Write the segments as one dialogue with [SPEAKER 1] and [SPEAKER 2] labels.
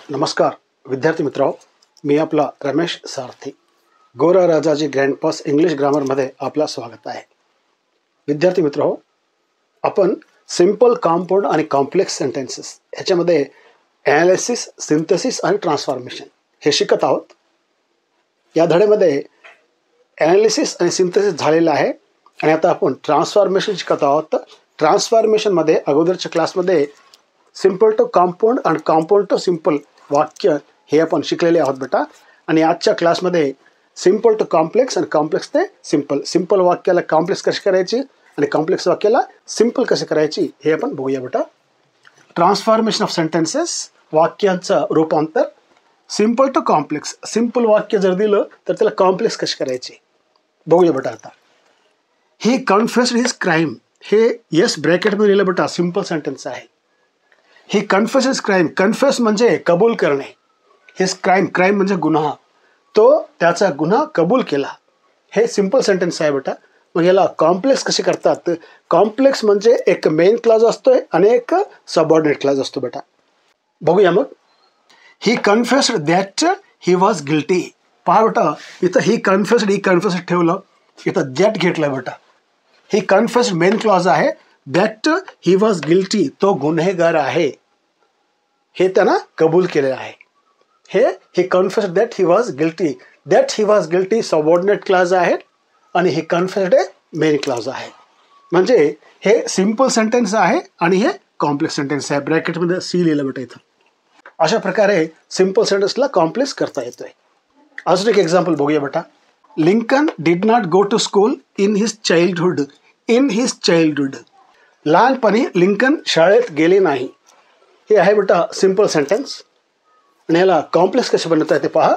[SPEAKER 1] नमस्कार विद्यार्थी मित्रांनो, मी आपला रमेश सारथी. गोरा राजाजी ग्रँड पास इंग्लिश ग्रामरमध्ये आपलं स्वागत आहे. विद्यार्थी मित्रांनो, आपण सिंपल, कॉम्पाउंड आणि कॉम्प्लेक्स सेंटेन्सेस याच्यामध्ये ॲनालिसिस, सिंथेसिस आणि ट्रान्सफॉर्मेशन हे शिकत आहोत. या धड्यामध्ये ॲनालिसिस आणि सिंथेसिस झालेलं आहे आणि आता आपण ट्रान्सफॉर्मेशन शिकत आहोत. ट्रान्सफॉर्मेशनमध्ये अगोदरच्या क्लासमध्ये सिंपल टू कॉम्पाउंड आणि कॉम्पाउंड टू सिंपल वाक्य हे आपण शिकलेले आहोत बेटा. आणि आजच्या क्लासमध्ये सिंपल टू कॉम्प्लेक्स आणि कॉम्प्लेक्स ते सिंपल, सिंपल वाक्याला कॉम्प्लेक्स कशी करायची आणि कॉम्प्लेक्स वाक्याला सिंपल कशी करायची हे आपण बघूया बेटा. ट्रान्सफॉर्मेशन ऑफ सेंटेन्सेस, वाक्यांचं रूपांतर सिंपल टू कॉम्प्लेक्स. सिंपल वाक्य जर दिलं तर त्याला कॉम्प्लेक्स कशी करायची बघूया बेटा. आता ही कन्फेस्ड हिज क्राईम, हे यस ब्रॅकेटमध्ये लिहिलं बेटा, सिंपल सेंटेन्स आहे. ही कन्फेस हिज क्राईम, कन्फेस म्हणजे कबूल करणे, हिज क्राईम, क्राईम म्हणजे गुन्हा, तो त्याचा गुन्हा कबूल केला, हे सिंपल सेंटेन्स आहे बेटा. मग याला कॉम्प्लेक्स कसे करतात? कॉम्प्लेक्स म्हणजे एक मेन क्लॉज असतोय आणि एक सबऑर्डिनेट क्लॉज असतो बेटा. बघूया मग. He confessed that he was guilty. पहा बेटा, इथं ही कन्फेस्ड ठेवलं, इथं दॅट घेतलं बेटा. ही कन्फेस्ड मेन क्लॉज आहे, दॅट ही वॉज गिल्टी, तो गुन्हेगार आहे, हे त्यांना कबूल केलेलं आहे. हे confessed that he was guilty, that he was guilty subordinate clause आहे आणि हे कन्फेस्ड मेन क्लॉज आहे. म्हणजे हे सिंपल सेंटेन्स आहे आणि हे कॉम्प्लेक्स सेंटेन्स आहे. ब्रॅकेटमध्ये सी लिहिलं बेटा इथं. अशा प्रकारे सिंपल सेंटेन्सला कॉम्प्लेक्स करता येतोय. अजून एक एक्झाम्पल बघूया बेटा. Lincoln did not go to school in his childhood. In his childhood, लहानपणी लिंकन शाळेत गेले नाही, हे आहे बेटा सिंपल सेंटेन्स. आणि याला कॉम्प्लेक्स कसे बनवता येते पहा.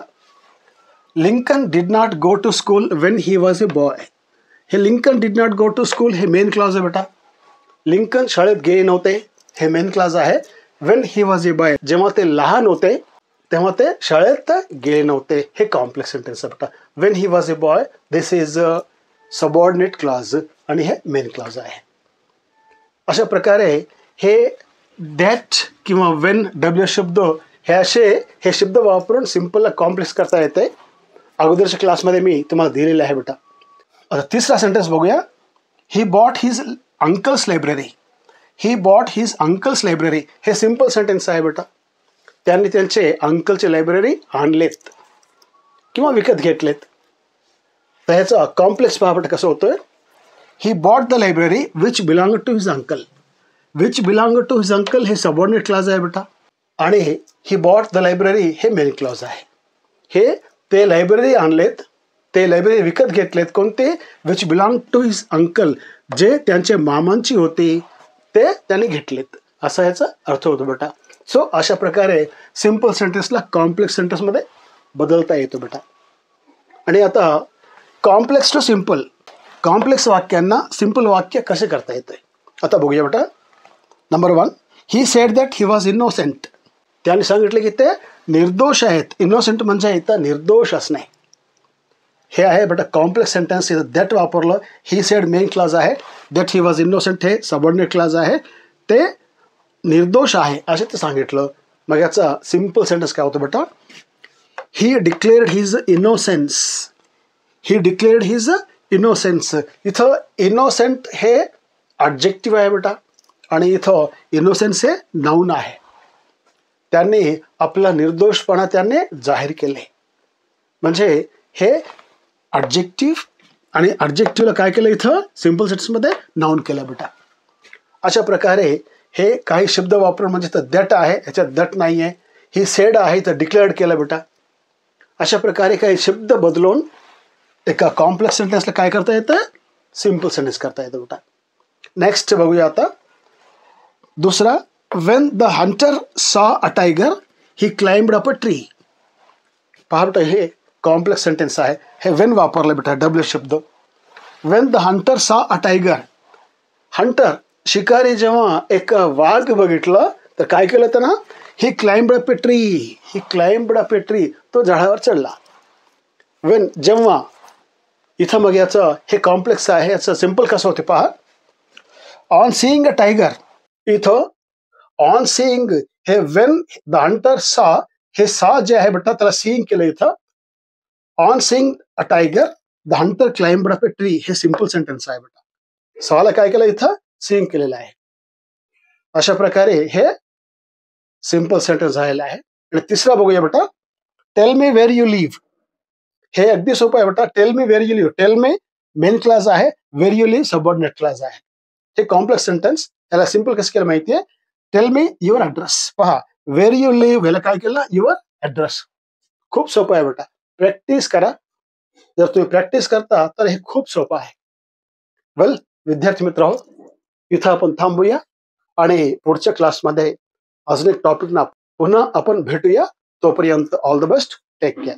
[SPEAKER 1] Lincoln did not go to school when he was a boy. हे Lincoln did not go to school हे मेन क्लॉज आहे बेटा. लिंकन शाळेत गेले नव्हते हे मेन क्लॉज आहे. When he was a boy, जेव्हा ते लहान होते तेव्हा ते शाळेत गेले नव्हते, हे कॉम्प्लेक्स सेंटेन्स आहे बेटा. Wien he was a boy, this is subordinate clause आणि हे मेन क्लॉज आहे. अशा प्रकारे हे दॅट किंवा वेन, डब्ल्यू शब्द हे शब्द वापरून सिंपलला कॉम्प्लेक्स करता येते. अगोदरच्या क्लासमध्ये मी तुम्हाला दिलेले आहे बेटा. आता तिसरा सेंटेन्स बघूया. He bought his uncle's library. He bought his uncle's library, हे सिंपल सेंटेन्स आहे बेटा. त्यांनी त्यांचे अंकलचे लायब्ररी आणलेत किंवा विकत घेतलेत. तर ह्याचा कॉम्प्लेक्स पहा बेटा कसं होतोय. He bought the library which belong to his uncle. Which belong to his uncle हे सबऑर्डिनेट क्लॉज आहे बेटा. आणि ही बॉट द लायब्ररी हे मेन क्लॉज आहे. हे ते लायब्ररी आणलेत, ते लायब्ररी विकत घेतलेत. कोणते? Which belong to his uncle, जे त्यांचे मामांची होती ते त्यांनी घेतलेत, असा याचा अर्थ होतो बेटा. सो अशा प्रकारे सिंपल सेंटेन्सला कॉम्प्लेक्स सेंटेन्समध्ये बदलता येतो बेटा. आणि आता कॉम्प्लेक्स टू सिंपल, कॉम्प्लेक्स वाक्यांना सिंपल वाक्य कसे करता येते आता बघूया बेटा. Number 1, he said that he was innocent. त्यांनी सांगितले की ते निर्दोष आहेत. इनोसेंट म्हणजे इथं निर्दोष असणे, हे आहे बेटा कॉम्प्लेक्स सेंटेन्स. इथं दॅट वापरलं. ही सेड मेन क्लॉज आहे, दॅट ही वॉज इनोसेंट हे सबऑर्डिनेट क्लॉज आहे, ते निर्दोष आहे असे ते सांगितलं. मग याचा सिंपल सेंटेन्स काय होतं बेटा. ही डिक्लेअर्ड हिज इनोसेन्स. ही डिक्लेअर्ड हिज इनोसेन्स. इथं इनोसेंट हे ऑब्जेक्टिव्ह आहे बेटा आणि इथं इनोसेन्स हे नाऊन आहे. त्यांनी आपला निर्दोषपणा त्यांनी जाहीर केले. म्हणजे हे ऑब्जेक्टिव्ह आणि ऑब्जेक्टिव्हला काय केलं इथं सिंपल सेंटेन्समध्ये नाऊन केलं बेटा. अशा प्रकारे हे काही शब्द वापरून, म्हणजे इथं दॅट आहे याच्यात दॅट नाही आहे. ही सेड आहे तर डिक्लेअर्ड केलं बेटा. अशा प्रकारे काही शब्द बदलून एका कॉम्प्लेक्स सेंटेन्सला काय करता येतं, सिंपल सेंटेन्स करता येतं बेटा. नेक्स्ट बघूया आता दुसरा. Wien the hunter saw a tiger he climbed up a tree. पहा बेटा, हे कॉम्प्लेक्स सेंटेन्स आहे. हे वेन वापरलं बेटा, डब्ल्यू शब्द. Wien the hunter saw a tiger, Hunter शिकारी जेव्हा एक वाघ बघितलं तर काय केलं त्यानं, he climbed up a tree. He climbed up a tree, तो झाडावर चढला. वेन, जेव्हा. इथं मग याचं हे कॉम्प्लेक्स आहे, याचं सिंपल कसं होते पहा. ऑन सीइंग अ टायगर, इथं ऑन सीइंग हे वेन द हंटर सॉ हे सा जे आहे बेटा त्याला सीइंग केलं इथं. On seeing a tiger the Hunter climbed up a tree हे सिंपल सेंटेन्स आहे बेटा. साला काय केलं इथं सीइंग केलेलं आहे. अशा प्रकारे हे सिंपल सेंटेन्स झालेलं आहे. आणि तिसरा बघूया बेटा, tell me where you live. हे अगदी सोपं आहे बेटा. Tell me where you live, tell me main clause आहे, where you live subordinate clause आहे. हे कॉम्प्लेक्स सेंटेन्स, याला सिंपल कसं केलं माहितीये, टेल मी युअर ऍड्रेस. पहा, वेअर यू लिव्ह याला काय केलं, युअर ऍड्रेस. खूप सोपं आहे बेटा, प्रॅक्टिस करा. जर तुम्ही प्रॅक्टिस करता तर हे खूप सोपं आहे. वेल विद्यार्थी मित्रांनो, इथं आपण थांबूया आणि पुढच्या क्लासमध्ये अजून एक टॉपिक ना पुन्हा आपण भेटूया. तोपर्यंत all the best, take care.